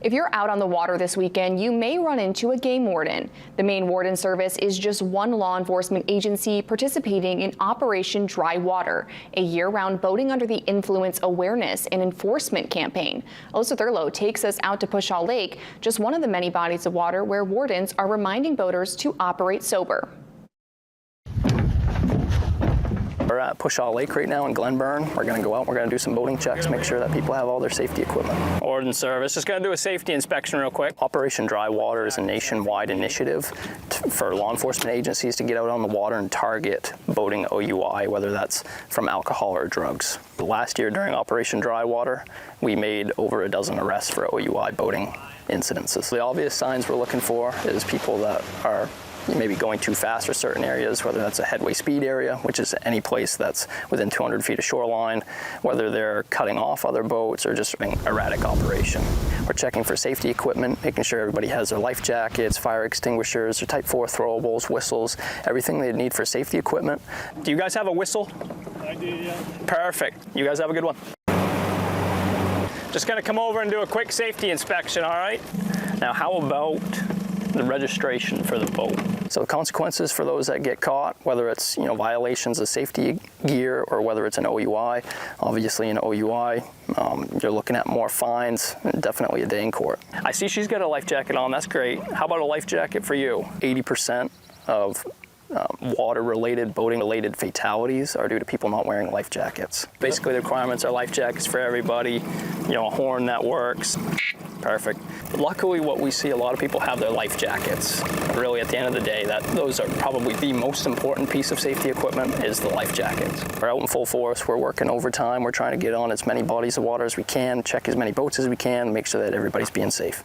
If you're out on the water this weekend, you may run into a game warden. The Maine Warden Service is just one law enforcement agency participating in Operation Dry Water, a year-round boating under the influence awareness and enforcement campaign. Alyssa Thurlow takes us out to Pushaw Lake, just one of the many bodies of water where wardens are reminding boaters to operate sober. We're at Pushaw Lake right now in Glenburn. We're going to go out, we're going to do some boating checks, make sure that people have all their safety equipment. Warden Service, just going to do a safety inspection real quick. Operation Dry Water is a nationwide initiative for law enforcement agencies to get out on the water and target boating OUI, whether that's from alcohol or drugs. Last year during Operation Dry Water, we made over a dozen arrests for OUI boating incidences. The obvious signs we're looking for is people that are maybe going too fast for certain areas, whether that's a headway speed area, which is any place that's within 200 feet of shoreline, whether they're cutting off other boats or just an erratic operation. We're checking for safety equipment, making sure everybody has their life jackets, fire extinguishers, their type 4 throwables, whistles, everything they need for safety equipment. Do you guys have a whistle? I do, yeah. Perfect. You guys have a good one. Just gonna come over and do a quick safety inspection, all right? Now, how about the registration for the boat? So the consequences for those that get caught, whether it's violations of safety gear or whether it's an OUI, obviously an OUI, you're looking at more fines and definitely a day in court. I see she's got a life jacket on, that's great. How about a life jacket for you? 80% of water-related, boating-related fatalities are due to people not wearing life jackets. Basically, the requirements are life jackets for everybody, a horn that works. Perfect. Luckily, what we see, a lot of people have their life jackets. Really, at the end of the day, those are probably the most important piece of safety equipment is the life jackets. We're out in full force. We're working overtime. We're trying to get on as many bodies of water as we can, check as many boats as we can, make sure that everybody's being safe.